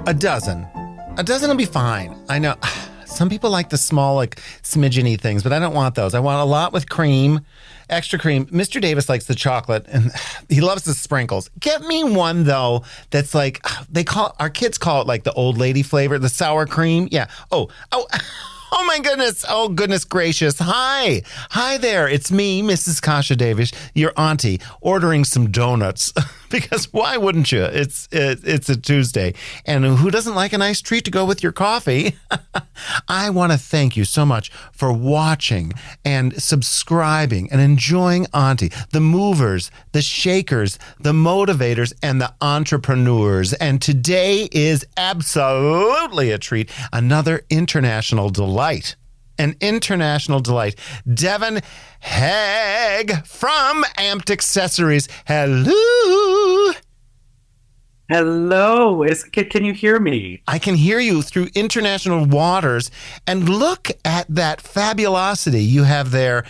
A dozen. A dozen will be fine. I know. Some people like the small, like smidgeny things, but I don't want those. I want a lot with cream, extra cream. Mr. Davis likes the chocolate, and he loves the sprinkles. Get me one though that's like our kids call it like the old lady flavor, the sour cream. Yeah. Oh. Oh my goodness. Oh goodness gracious. Hi there. It's me, Mrs. Kasha Davis, your auntie, ordering some donuts because why wouldn't you? It's a Tuesday. And who doesn't like a nice treat to go with your coffee? I want to thank you so much for watching and subscribing and enjoying Auntie, the movers, the shakers, the motivators, and the entrepreneurs. And today is absolutely a treat. Another international delight. An international delight. Devin Hegg from Amped Accessories. Hello. Hello. Can you hear me? I can hear you through international waters. And look at that fabulosity you have there.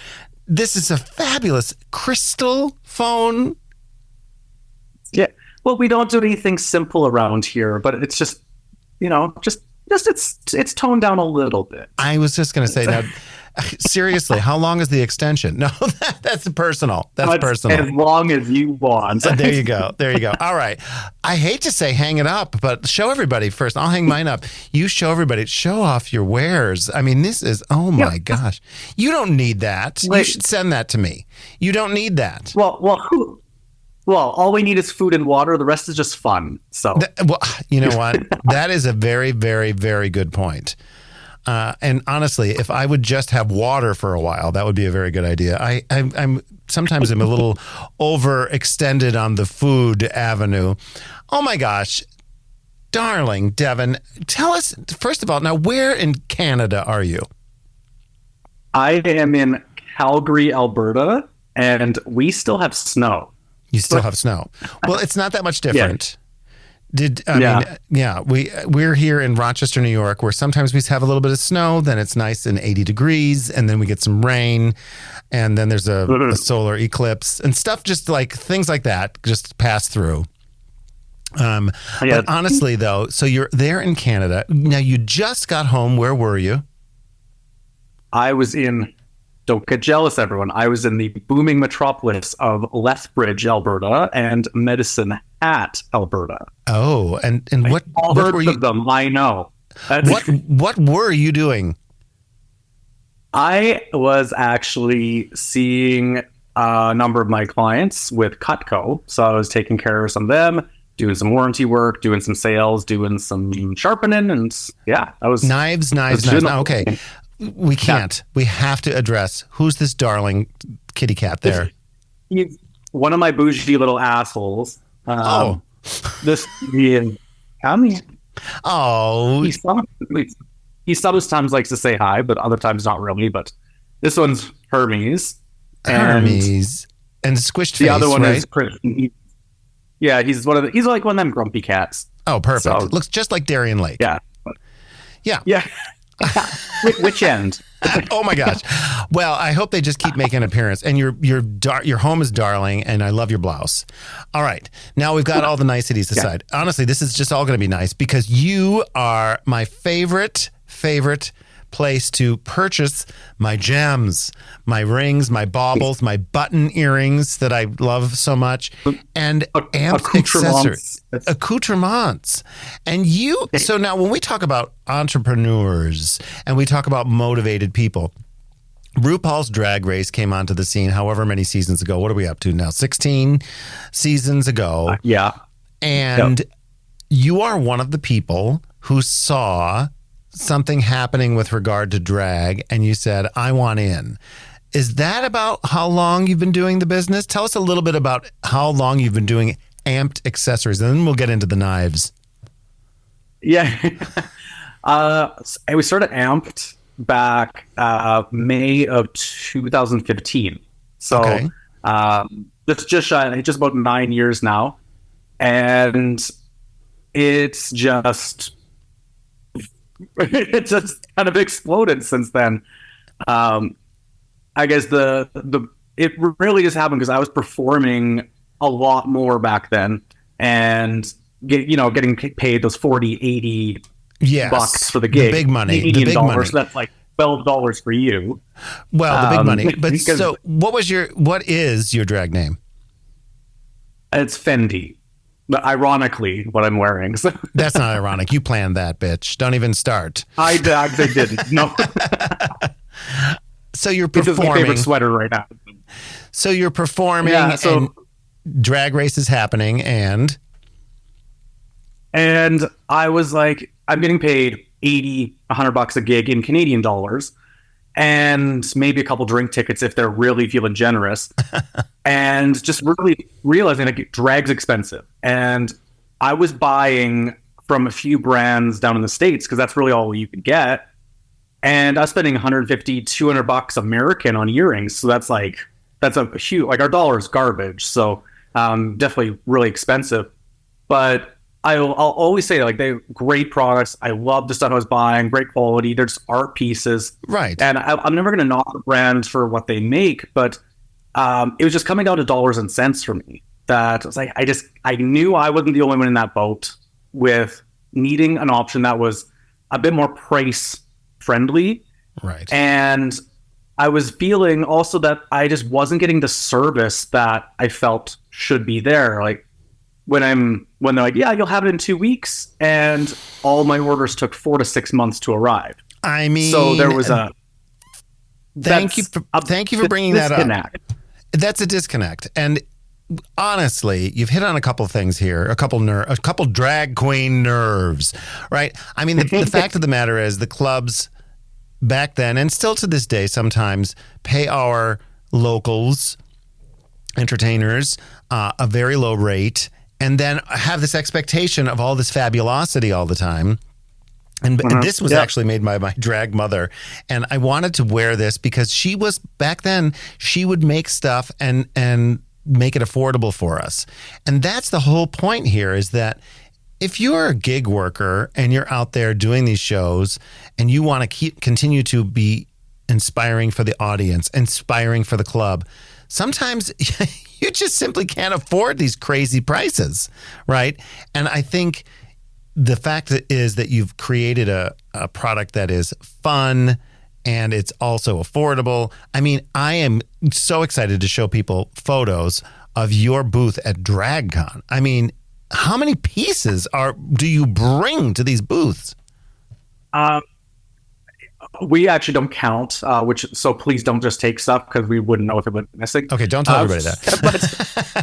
This is a fabulous crystal phone. Yeah. Well, we don't do anything simple around here, but it's just, it's toned down a little bit. I was just going to say that. Seriously, how long is the extension? No, that's personal. That's personal. As long as you want. There you go. All right. I hate to say hang it up, but show everybody first. I'll hang mine up. You show everybody. Show off your wares. I mean, this is, oh my gosh. You don't need that. You should send that to me. You don't need that. Well, all we need is food and water. The rest is just fun. So, you know what? That is a very, very, very good point. And honestly, if I would just have water for a while, that would be a very good idea. I'm sometimes I'm a little overextended on the food avenue. Oh my gosh, darling Devin, tell us first of all. Now, where in Canada are you? I am in Calgary, Alberta, and we still have snow. You still have snow. Well, it's not that much different. Yeah. We're here in Rochester, New York, where sometimes we have a little bit of snow, then it's nice and 80 degrees, and then we get some rain, and then there's a solar eclipse and stuff, just like things like that just pass through. But honestly, though, so you're there in Canada. Now, you just got home. Where were you? Don't get jealous, everyone. I was in the booming metropolis of Lethbridge, Alberta, and Medicine Hat, Alberta. Oh, and what were you? Of them, I know. What were you doing? I was actually seeing a number of my clients with Cutco, so I was taking care of some of them, doing some warranty work, doing some sales, doing some sharpening, and yeah, I was knives. Oh, okay. We can't. Yeah. We have to address who's this darling kitty cat there. He's one of my bougie little assholes. This is Auntie. Oh, he sometimes likes to say hi, but other times not really. But this one's Hermes. And squished face. The other one right? is Christian. Yeah, he's like one of them grumpy cats. Oh, perfect. So, looks just like Darien Lake. Yeah. Which end? Oh my gosh. Well, I hope they just keep making an appearance. And your home is darling, and I love your blouse. All right. Now we've got all the niceties aside. Yeah. Honestly, this is just all going to be nice because you are my favorite place to purchase my gems, my rings, my baubles, my button earrings that I love so much, and Amped accessories, accoutrements. And so now when we talk about entrepreneurs and we talk about motivated people, RuPaul's Drag Race came onto the scene however many seasons ago. What are we up to now? 16 seasons ago. Yeah. And you are one of the people who saw something happening with regard to drag, and you said, I want in. Is that about how long you've been doing the business? Tell us a little bit about how long you've been doing Amped Accessories, and then we'll get into the knives. Yeah. We started Amped back May of 2015. So it's just about 9 years now. And it's just kind of exploded since then. I guess it really just happened because I was performing a lot more back then, and getting paid those 40, 80 bucks Yes, for the the gig, big money, the Canadian big dollars. money. So that's like $12 for you. Well, the big money. But Because so, what is your drag name? it's Fendi. But ironically, what I'm wearing. So That's not ironic. You planned that, bitch. Don't even start. I actually didn't. No, So you're this is my performing. favorite sweater right now. So you're performing, Yeah. So and drag race is happening, and I was like, I'm getting paid 80, $100 a gig in Canadian dollars, and maybe a couple drink tickets if they're really feeling generous. And just really realizing like drag's expensive. And I was buying from a few brands down in the States because that's really all you could get. And I was spending 150, $200 American on earrings. So that's a huge, like our dollar is garbage. So definitely really expensive. But I'll always say like they're great products. I love the stuff I was buying, great quality. They're just art pieces. right? And I'm never going to knock a brand for what they make, but it was just coming down to dollars and cents for me. That I was like, I knew I wasn't the only one in that boat with needing an option that was a bit more price friendly. Right. And I was feeling also that I just wasn't getting the service that I felt should be there. Like when they're like, yeah, you'll have it in 2 weeks, and all my orders took 4 to 6 months to arrive. I mean, So there was thank you for bringing that up. That's a disconnect. And honestly, you've hit on a couple things here, a couple drag queen nerves, right? I mean, the fact of the matter is the clubs back then, and still to this day, sometimes pay our locals, entertainers, a very low rate, and then have this expectation of all this fabulosity all the time. And this was actually made by my drag mother. And I wanted to wear this because she was, back then, she would make stuff and make it affordable for us. And that's the whole point here, is that if you're a gig worker and you're out there doing these shows and you want to continue to be inspiring for the audience, inspiring for the club, sometimes you just simply can't afford these crazy prices, right? And I think the fact is that you've created a product that is fun and it's also affordable. I mean, I am so excited to show people photos of your booth at DragCon. I mean, how many pieces do you bring to these booths? We actually don't count, so please don't just take stuff because we wouldn't know if it went missing. Okay, don't tell everybody that.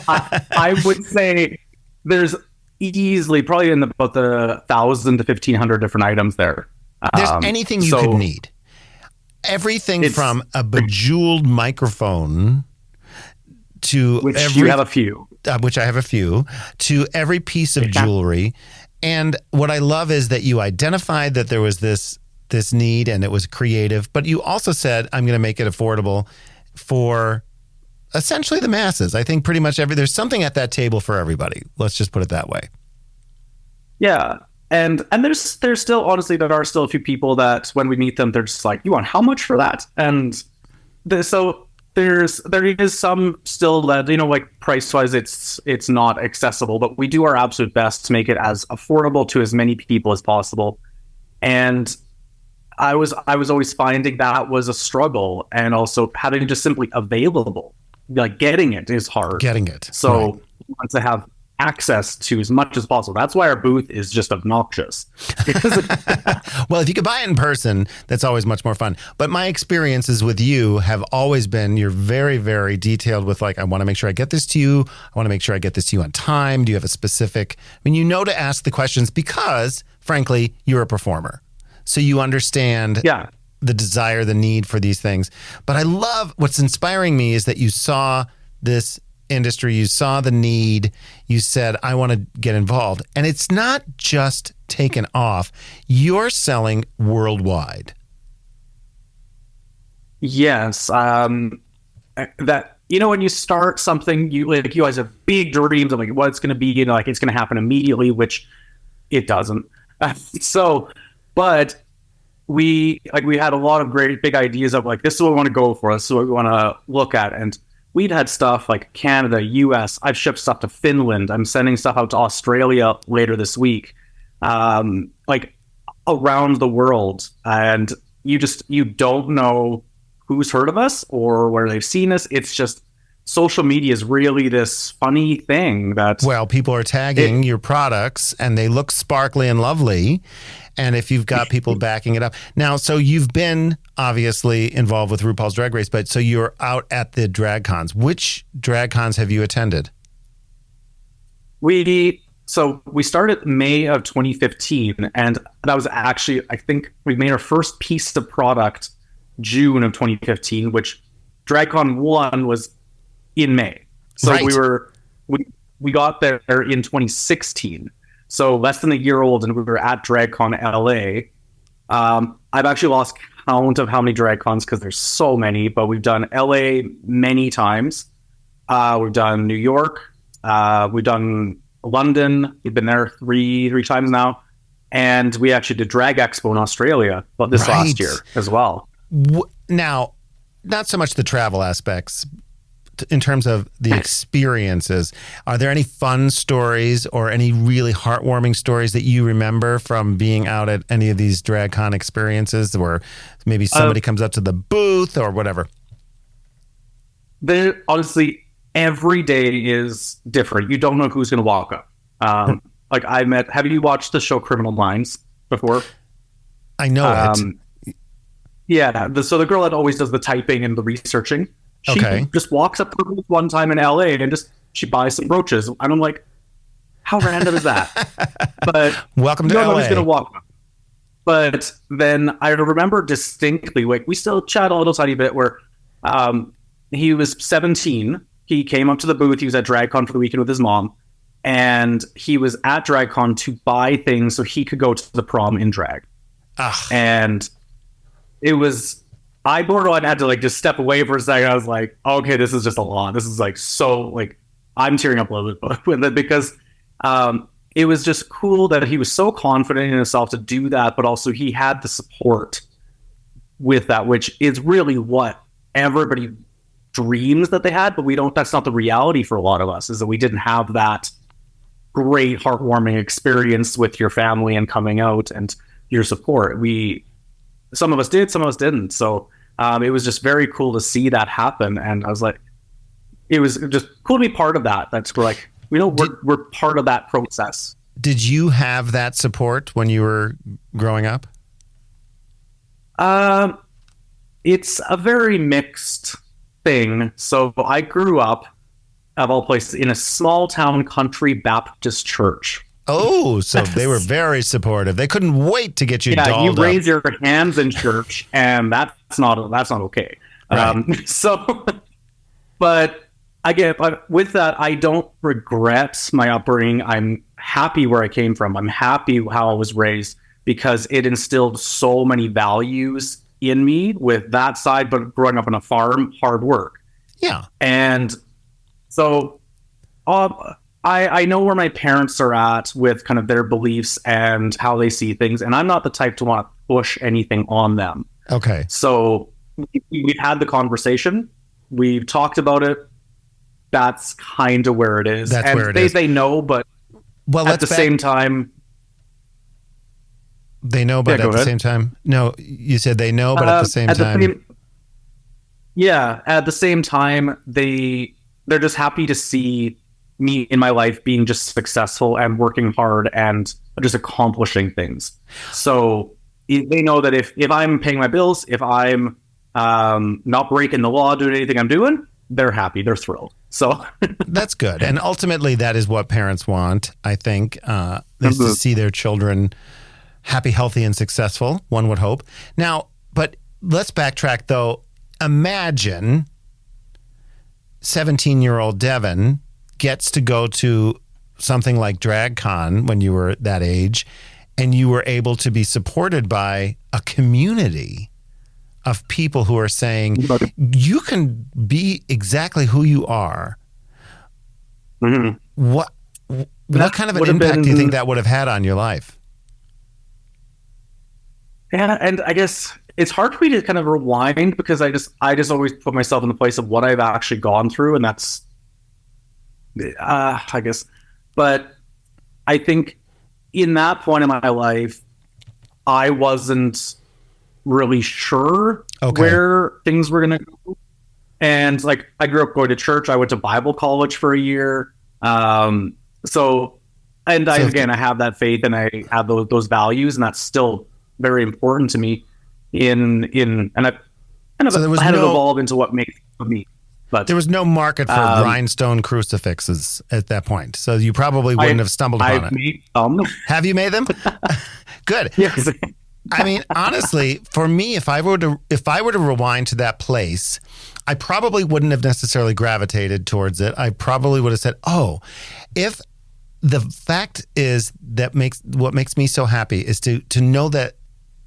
But I would say there's easily probably in about the 1,000 to 1,500 different items there. There's anything you could need. Everything from a bejeweled microphone to you have a few. Which I have a few, to every piece of jewelry. And what I love is that you identified that there was this need and it was creative, but you also said, I'm going to make it affordable for essentially the masses. I think pretty much there's something at that table for everybody. Let's just put it that way. Yeah. And there's still, honestly, there are still a few people that when we meet them, they're just like, you want how much for that? And so there is some still that, like price wise, it's not accessible, but we do our absolute best to make it as affordable to as many people as possible. And I was always finding that was a struggle, and also having it just simply available, like getting it is hard. So right. We want to have access to as much as possible. That's why our booth is just obnoxious. Well, if you could buy it in person, that's always much more fun. But my experiences with you have always been, you're very, very detailed with like, I want to make sure I get this to you. I want to make sure I get this to you on time. Do you have a specific, to ask the questions because, frankly, you're a performer. So you understand the desire, the need for these things. But I love, what's inspiring me is that you saw this industry, you saw the need, you said, I want to get involved. And it's not just taken off. You're selling worldwide. Yes. When you start something, you always have big dreams of like what it's going to be, like it's going to happen immediately, which it doesn't. But we had a lot of great big ideas of like, this is what we want to go for. This is what we want to look at. And we'd had stuff like Canada, US. I've shipped stuff to Finland. I'm sending stuff out to Australia later this week. Like around the world. And you don't know who's heard of us or where they've seen us. It's just social media is really this funny thing that, well, people are tagging your products and they look sparkly and lovely. And if you've got people backing it up. Now, so you've been obviously involved with RuPaul's Drag Race, but so you're out at the drag cons. Which drag cons have you attended? we started May of 2015, and that was actually, I think we made our first piece of product June of 2015, which DragCon 1 was in May. So right. we got there in 2016. So less than a year old, and we were at DragCon LA. I've actually lost count of how many DragCons because there's so many, but we've done LA many times. We've done New York. We've done London. We've been there three times now. And we actually did Drag Expo in Australia this last year as well. Now, not so much the travel aspects, in terms of the experiences, are there any fun stories or any really heartwarming stories that you remember from being out at any of these DragCon experiences, where maybe somebody comes up to the booth or whatever? Honestly, every day is different. You don't know who's going to walk up. Have you watched the show Criminal Minds before? I know it. Yeah. So the girl that always does the typing and the researching, she just walks up to the booth one time in LA and she buys some brooches. And I'm like, how random is that? But welcome to LA. Who's going to walk up. But then I remember distinctly, like, we still chat a little tiny bit where he was 17. He came up to the booth. He was at DragCon for the weekend with his mom. And he was at DragCon to buy things so he could go to the prom in drag. And it was... I borderline had to just step away for a second. I was like, okay, this is just a lot. This is I'm tearing up a little bit with it because it was just cool that he was so confident in himself to do that, but also he had the support with that, which is really what everybody dreams that they had, but that's not the reality for a lot of us, is that we didn't have that great heartwarming experience with your family and coming out and your support. Some of us did, some of us didn't. So it was just very cool to see that happen. And I was like, it was just cool to be part of that. We're part of that process. Did you have that support when you were growing up? It's a very mixed thing. So I grew up, of all places, in a small town country Baptist church. Oh, so they were very supportive. They couldn't wait to get you dolled up. Yeah, you raise your hands in church, and that's not okay. Right. But again, with that, I don't regret my upbringing. I'm happy where I came from. I'm happy how I was raised because it instilled so many values in me with that side, but growing up on a farm, hard work. Yeah. And so... I know where my parents are at with kind of their beliefs and how they see things, and I'm not the type to want to push anything on them. Okay. So we've had the conversation. We've talked about it. That's kind of where it is. That's where it is. They know, but at the same time... They know, but at the same time... No, you said they know, but at the same time... At the same time, they're just happy to see me in my life being just successful and working hard and just accomplishing things. So they know that if I'm paying my bills, if I'm not breaking the law, doing anything I'm doing, they're happy, they're thrilled. So that's good. And ultimately that is what parents want, I think, is to see their children happy, healthy, and successful, one would hope. Now, but let's backtrack though. Imagine 17-year-old Devin gets to go to something like DragCon when you were that age, and you were able to be supported by a community of people who are saying, you can be exactly who you are. Mm-hmm. What kind of an impact do you think that would have had on your life? Yeah, and I guess it's hard for me to kind of rewind because I just always put myself in the place of what I've actually gone through, and that's I guess. But I think in that point in my life, I wasn't really sure where things were going to go. And like, I grew up going to church. I went to Bible college for a year. So I have that faith and I have those values, and that's still very important to me. And I kind of had it evolve into what makes it for me. But there was no market for rhinestone crucifixes at that point, so you probably wouldn't have stumbled upon it. Made some. Have you made them? Good. Yes. I mean, honestly, for me, if I were to rewind to that place, I probably wouldn't have necessarily gravitated towards it. I probably would have said, "Oh, if the fact is that what makes me so happy is to know that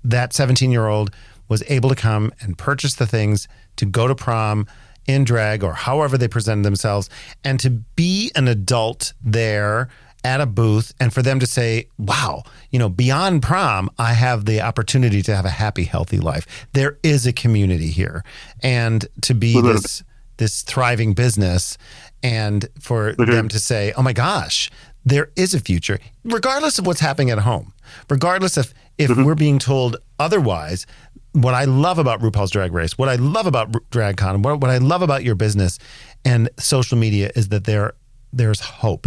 17-year-old was able to come and purchase the things to go to prom in drag or however they presented themselves, and to be an adult there at a booth, and for them to say, wow, beyond prom, I have the opportunity to have a happy, healthy life. There is a community here, and to be this thriving business, and for them to say, oh my gosh, there is a future, regardless of what's happening at home, regardless if we're being told otherwise. What I love about RuPaul's Drag Race, what I love about DragCon, what I love about your business and social media is that there's hope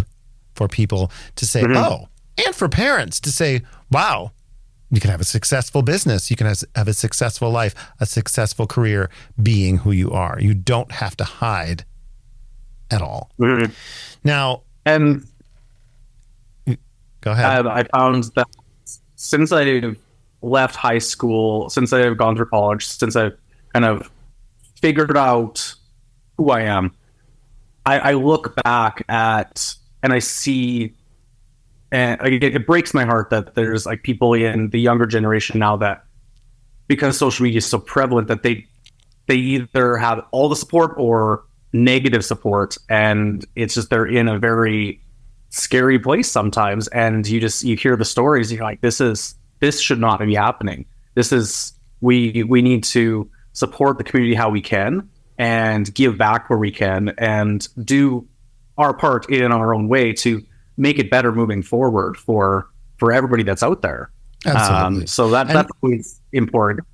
for people to say, oh, and for parents to say, wow, you can have a successful business. You can have a successful life, a successful career being who you are. You don't have to hide at all. Now, and go ahead. I found that since I left high school, since I've gone through college, since I've kind of figured out who I am, I look back at and I see, and it breaks my heart that there's like people in the younger generation now that, because social media is so prevalent, that they either have all the support or negative support, and it's just they're in a very scary place sometimes, and you hear the stories, and you're like, this should not be happening. We need to support the community how we can and give back where we can and do our part in our own way to make it better moving forward for everybody that's out there. Absolutely. So that's always important.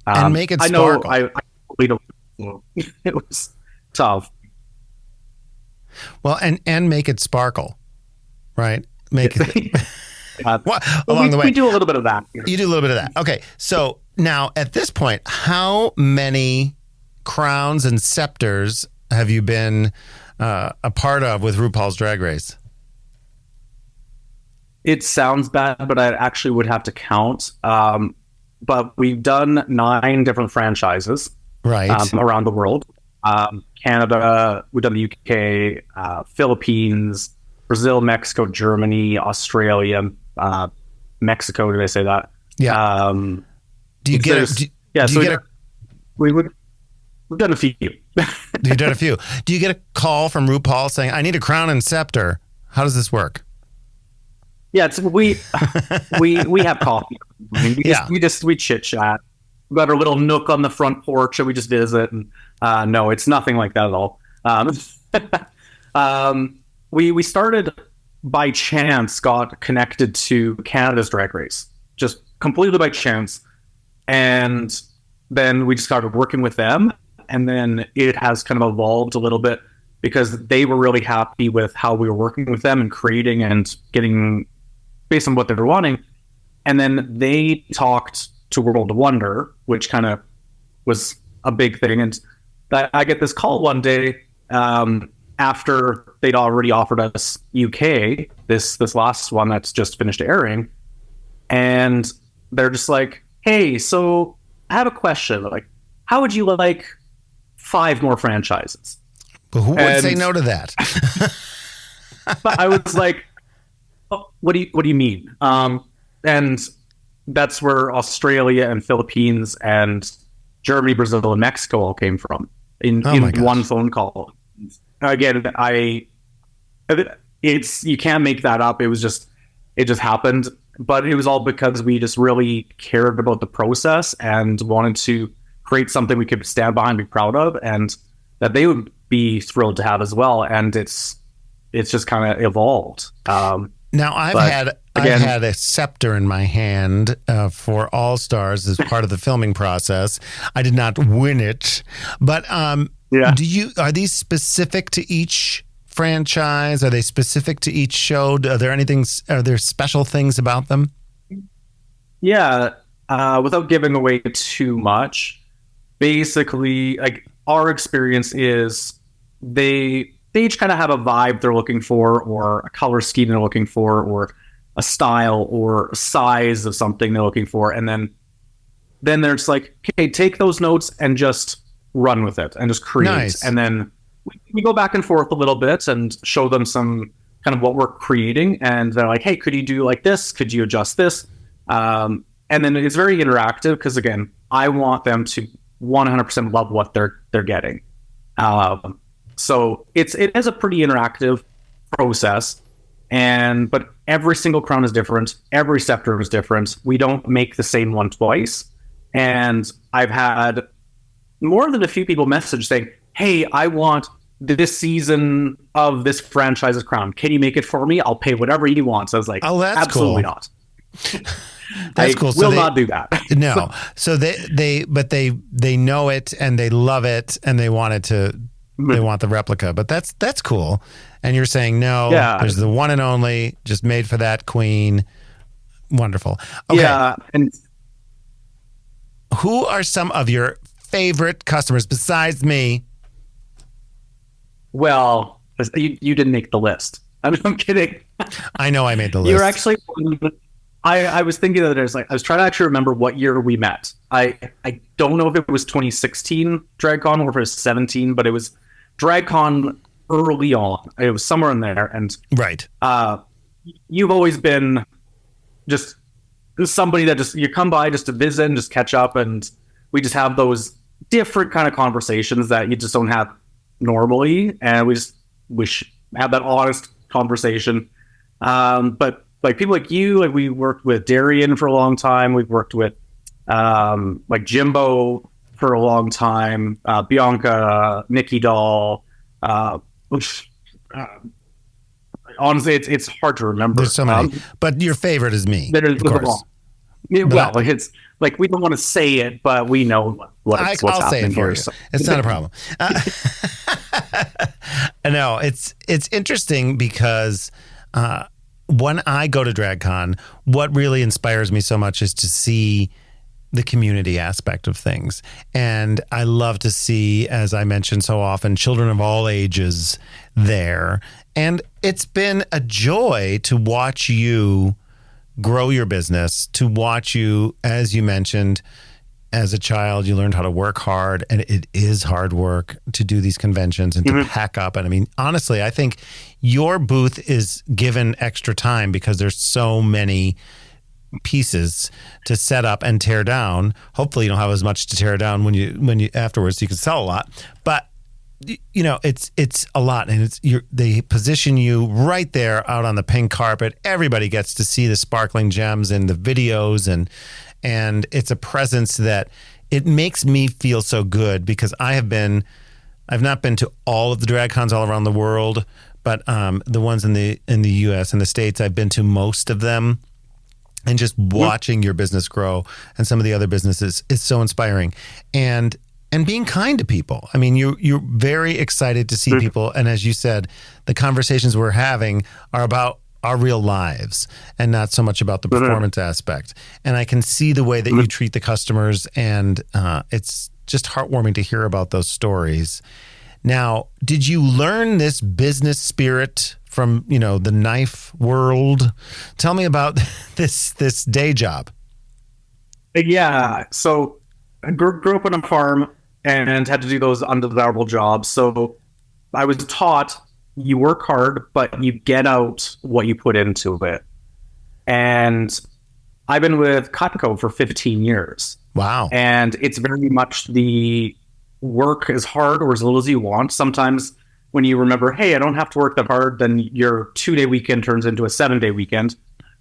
And make it sparkle. I totally don't. It was tough. Well, and make it sparkle, right? Make it along the way. We do a little bit of that here. You do a little bit of that. Okay. So now at this point, how many crowns and scepters have you been a part of with RuPaul's Drag Race? It sounds bad, but I actually would have to count. But we've done 9 different franchises, right, around the world. Canada, we've done the UK, Philippines, Brazil, Mexico, Germany, Australia, Mexico. Did I say that? Yeah. Do you get? We've done a few. You've done a few. Do you get a call from RuPaul saying, "I need a crown and scepter"? How does this work? Yeah, we have coffee. We chit chat. We got our little nook on the front porch, and we just visit. And no, it's nothing like that at all. We started by chance, got connected to Canada's Drag Race, just completely by chance, and then we just started working with them. And then it has kind of evolved a little bit because they were really happy with how we were working with them and creating and getting based on what they were wanting. And then they talked to World of Wonder, which kind of was a big thing. And I get this call one day after they'd already offered us UK, this last one that's just finished airing. And they're just like, hey, so I have a question. Like, how would you like 5 more franchises? But who would say no to that? But I was like, oh, what do you mean? And that's where Australia and Philippines and Germany, Brazil, and Mexico all came from in one phone call. Again, you can't make that up. It just happened. but it was all because we just really cared about the process and wanted to create something we could stand behind, be proud of, and that they would be thrilled to have as well. And it's just kind of evolved. Now I've had a scepter in my hand for All Stars as part of the filming process. I did not win it, but are these specific to each franchise? Are they specific to each show? Are there special things about them? Yeah, without giving away too much, basically, like our experience is they each kind of have a vibe they're looking for, or a color scheme they're looking for, or a style or a size of something they're looking for, and then there's like, okay, take those notes and just run with it and just create. Nice. And then we go back and forth a little bit and show them some kind of what we're creating, and they're like, hey, could you do like this? Could you adjust this? And then it's very interactive because, again, I want them to 100% love what they're getting. So it is a pretty interactive process, but every single crown is different. Every scepter is different. We don't make the same one twice. And I've had more than a few people message saying, hey, I want this season of this franchise's crown. Can you make it for me? I'll pay whatever you want. So I was like, oh, that's absolutely cool. Not. That's cool. Will not do that. No. So they know it and they love it and they want the replica, but that's cool. And you're saying, no, there's the one and only, just made for that queen. Wonderful. Okay. Yeah. And who are some of your favorite customers besides me? Well, you didn't make the list. I'm kidding. I know I made the list. You're actually... I was thinking that I was trying to actually remember what year we met. I don't know if it was 2016 DragCon or if it was 17, but it was DragCon early on. It was somewhere in there. And right. You've always been just somebody that just, you come by just to visit and just catch up, and we just have those different kind of conversations that you just don't have normally, and we have that honest conversation. But like people like you, like we worked with Darian for a long time. We've worked with like Jimbo for a long time, Bianca, Nikki Doll. Honestly, it's hard to remember. There's so many, but your favorite is me. Of course. Well, it's like we don't want to say it, but we know what's I'll say happening it for here. you. So. It's not a problem. No, it's interesting because when I go to DragCon, what really inspires me so much is to see the community aspect of things. And I love to see, as I mentioned so often, children of all ages there. And it's been a joy to watch you grow your business, to watch you, as you mentioned, as a child, you learned how to work hard, and it is hard work to do these conventions and to pack up. And I mean, honestly, I think your booth is given extra time because there's so many pieces to set up and tear down. Hopefully you don't have as much to tear down when you afterwards, you can sell a lot. But you know, it's a lot, and they position you right there out on the pink carpet. Everybody gets to see the sparkling gems and the videos, and it's a presence that it makes me feel so good because I've not been to all of the drag cons all around the world, but the ones in the US and the States, I've been to most of them. And just watching your business grow and some of the other businesses is so inspiring. And being kind to people. I mean, you're very excited to see people. And as you said, the conversations we're having are about our real lives and not so much about the performance aspect. And I can see the way that you treat the customers, and it's just heartwarming to hear about those stories. Now, did you learn this business spirit from, the knife world? Tell me about this day job. Yeah. So I grew up on a farm and had to do those undesirable jobs. So I was taught you work hard, but you get out what you put into it. And I've been with Cutco for 15 years. Wow. And it's very much the work as hard or as little as you want. Sometimes when you remember, hey, I don't have to work that hard, then your 2-day weekend turns into a 7-day weekend.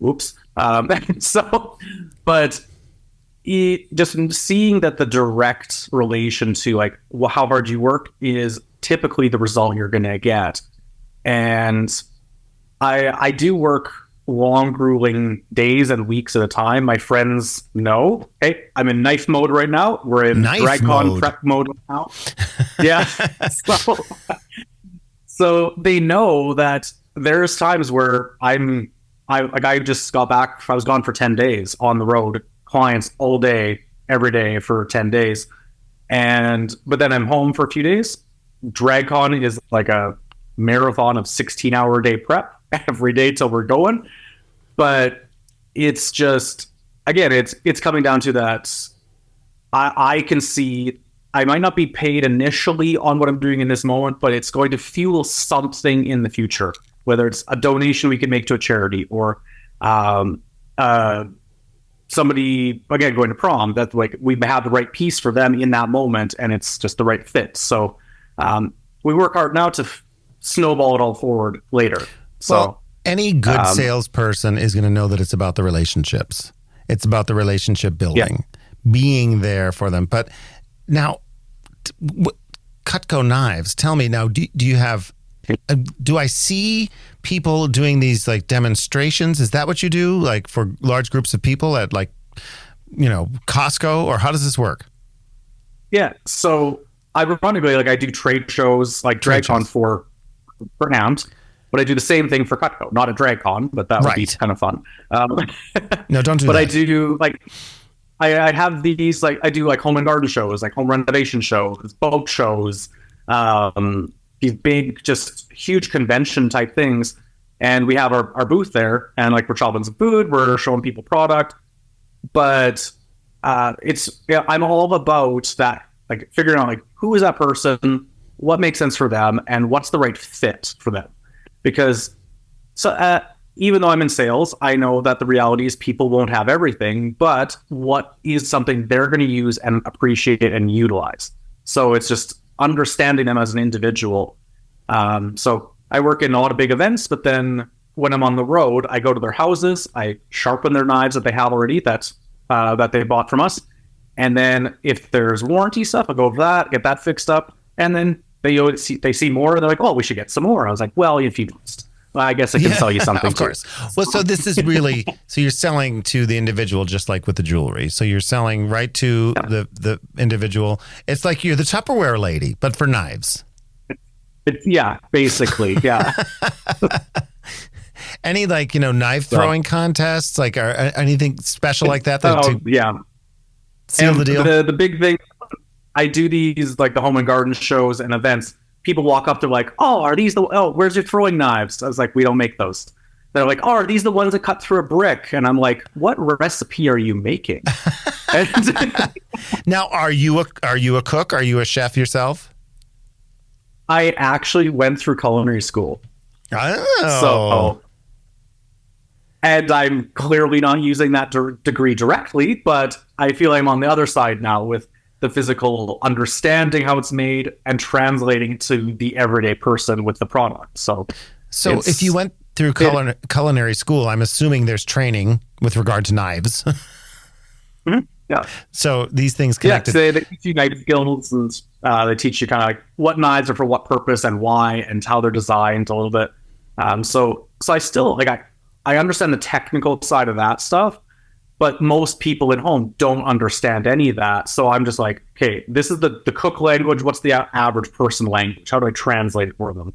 Oops. So, but just seeing that the direct relation to like how hard you work is typically the result you're going to get. And I do work long, grueling days and weeks at a time. My friends know, hey, I'm in knife mode right now. We're in DragCon prep mode now. Yeah. So they know that there's times where I just got back. I was gone for 10 days on the road, clients all day, every day for 10 days. But then I'm home for a few days. DragCon is like a marathon of 16-hour day prep every day till we're going. But it's just, again, it's coming down to that. I can see I might not be paid initially on what I'm doing in this moment, but it's going to fuel something in the future, whether it's a donation we can make to a charity or somebody, again, going to prom, that like we have the right piece for them in that moment and it's just the right fit. So we work hard now to snowball it all forward later. So well, any good salesperson is going to know that it's about the relationships. It's about the relationship building, being there for them. But now, Cutco knives, tell me now, do you have, do I see people doing these like demonstrations? Is that what you do? Like for large groups of people at like, Costco, or how does this work? Yeah. So ironically, like I do trade shows like DragCon for Hound, but I do the same thing for Cutco, not a DragCon, but that would be kind of fun. No, don't do but that. I do like, I have these, like, I do like home and garden shows, like home renovation shows, boat shows, these big, just huge convention type things. And we have our booth there, and like we're chopping some food, we're showing people product. But I'm all about that, like figuring out like who is that person, what makes sense for them, and what's the right fit for them. Because even though I'm in sales, I know that the reality is people won't have everything, but what is something they're going to use and appreciate and utilize. So it's just understanding them as an individual. So I work in a lot of big events, but then when I'm on the road, I go to their houses, I sharpen their knives that they have already that they bought from us. And then if there's warranty stuff, I go over that, get that fixed up. And then they see more and they're like, oh, we should get some more. I was like, well, if you must. Well, I guess I can sell you something. Of course. Well, so this is really, so you're selling to the individual, just like with the jewelry. So you're selling right to the individual. It's like you're the Tupperware lady, but for knives. Yeah, basically. Yeah. Any like, knife throwing contests, like or anything special like that? Yeah. Seal the deal. The big thing, I do these like the home and garden shows and events. People walk up, they're like, oh, are these where's your throwing knives? I was like, we don't make those. They're like, oh, are these the ones that cut through a brick? And I'm like, what recipe are you making? Now, are you a cook? Are you a chef yourself? I actually went through culinary school. Oh. So, and I'm clearly not using that degree directly, but I feel I'm on the other side now with the physical understanding how it's made and translating to the everyday person with the product. So if you went through culinary school, I'm assuming there's training with regard to knives. Mm-hmm. Yeah. So these things connected. Yeah, they teach you knife skills, and they teach you kind of like what knives are for what purpose and why and how they're designed a little bit. So I still I understand the technical side of that stuff. But most people at home don't understand any of that. So I'm just like, okay, this is the cook language. What's the average person language? How do I translate it for them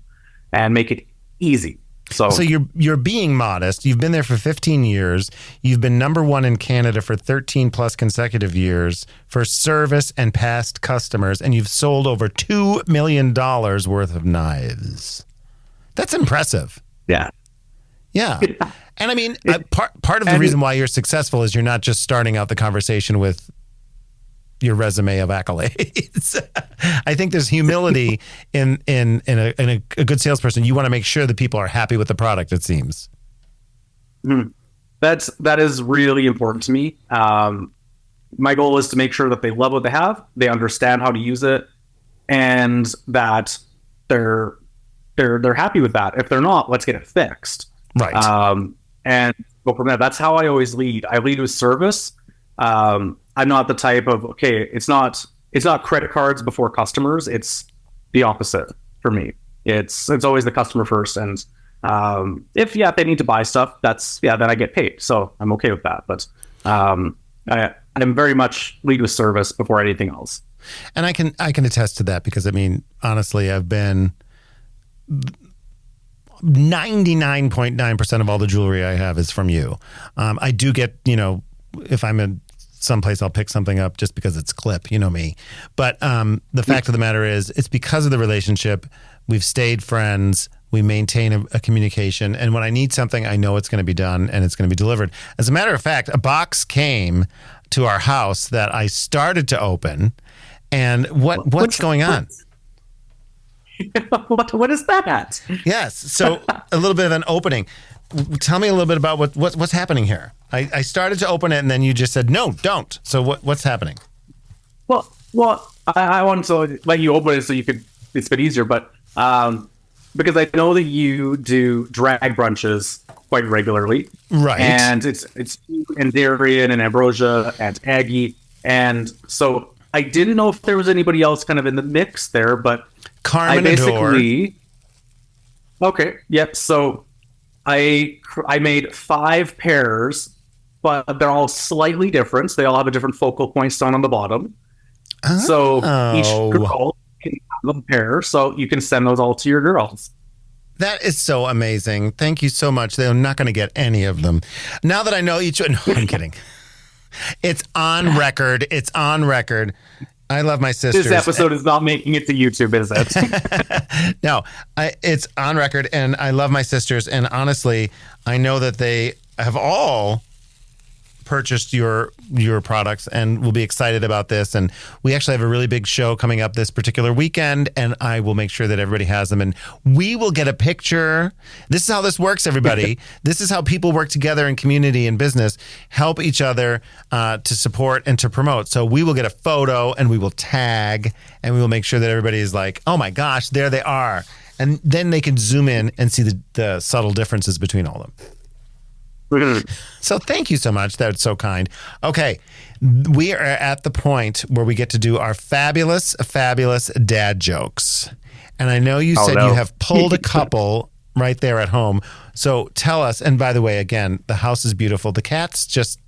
and make it easy? So you're being modest. You've been there for 15 years. You've been number one in Canada for 13 plus consecutive years for service and past customers. And you've sold over $2 million worth of knives. That's impressive. Yeah. Yeah. And I mean, part of the reason why you're successful is you're not just starting out the conversation with your resume of accolades. I think there's humility in a good salesperson. You want to make sure that people are happy with the product, it seems. Mm-hmm. That is really important to me. My goal is to make sure that they love what they have, they understand how to use it, and that they're happy with that. If they're not, let's get it fixed. Right. And go from there. That's how I always lead. I lead with service. I'm not the type of, okay, it's not credit cards before customers. It's the opposite for me. It's always the customer first. And if they need to buy stuff, then I get paid. So I'm okay with that. But I'm very much lead with service before anything else. And I can attest to that because, I mean, honestly, I've been 99.9% of all the jewelry I have is from you. I do get, if I'm in someplace, I'll pick something up just because it's clip, you know me. But the fact of the matter is, it's because of the relationship. We've stayed friends. We maintain a communication. And when I need something, I know it's going to be done and it's going to be delivered. As a matter of fact, a box came to our house that I started to open. And what's going on? What is that? Yes. So a little bit of an opening. Tell me a little bit about what's happening here. I started to open it and then you just said, no, don't. So what's happening? Well, I wanted to let you open it so it's a bit easier, but because I know that you do drag brunches quite regularly. Right. And it's and Darian and Ambrosia and Aggie. And so I didn't know if there was anybody else kind of in the mix there, but Carmen I basically... Okay, yep. So I made 5 pairs, but they're all slightly different. They all have a different focal point down on the bottom. Oh. So each girl can have a pair, so you can send those all to your girls. That is so amazing. Thank you so much. They're not going to get any of them. Now that I know each one, no, I'm kidding. It's on record. It's on record. I love my sisters. This episode is not making it to YouTube, is it? No, it's on record, and I love my sisters. And honestly, I know that they have all purchased your products and will be excited about this. And we actually have a really big show coming up this particular weekend, and I will make sure that everybody has them. And we will get a picture. This is how this works, everybody. This is how people work together in community and business, help each other to support and to promote. So we will get a photo and we will tag and we will make sure that everybody is like, oh my gosh, there they are. And then they can zoom in and see the subtle differences between all of them. So thank you so much. That's so kind. Okay. We are at the point where we get to do our fabulous dad jokes. And I know you said you have pulled a couple right there at home. So tell us, and by the way, again, the house is beautiful. The cats just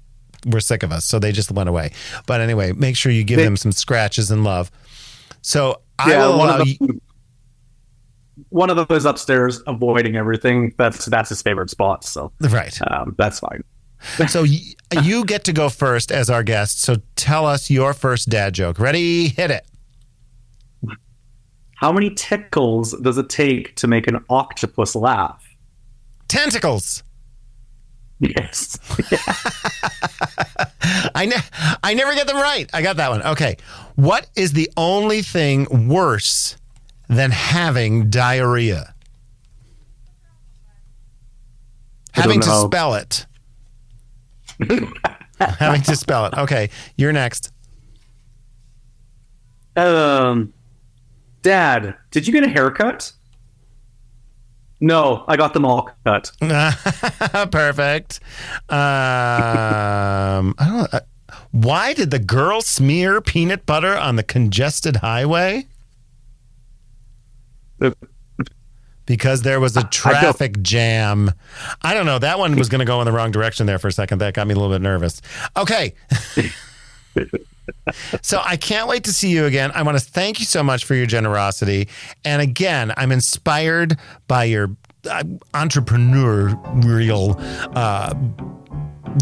were sick of us, so they just went away. But anyway, make sure you give them some scratches and love. So I will allow you... One of them is upstairs avoiding everything. That's his favorite spot. So right, that's fine. So you get to go first as our guest. So tell us your first dad joke. Ready? Hit it. How many tickles does it take to make an octopus laugh? Tentacles. Yes. I never get them right. I got that one. Okay. What is the only thing worse than having diarrhea? Having to spell it. Having to spell it. Okay, you're next. Dad, did you get a haircut? No, I got them all cut. Perfect. I don't know. Why did the girl smear peanut butter on the congested highway? Because there was a traffic jam. I don't know. That one was going to go in the wrong direction there for a second. That got me a little bit nervous. Okay. So I can't wait to see you again. I want to thank you so much for your generosity. And again, I'm inspired by your entrepreneurial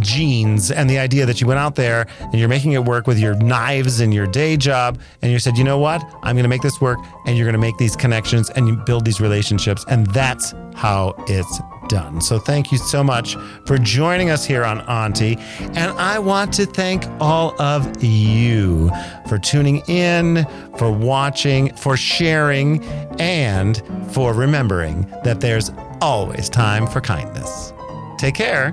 genes and the idea that you went out there and you're making it work with your knives and your day job, and you said, you know what, I'm going to make this work, and you're going to make these connections and you build these relationships, and that's how it's done. So thank you so much for joining us here on Auntie, and I want to thank all of you for tuning in, for watching, for sharing, and for remembering that there's always time for kindness. Take care.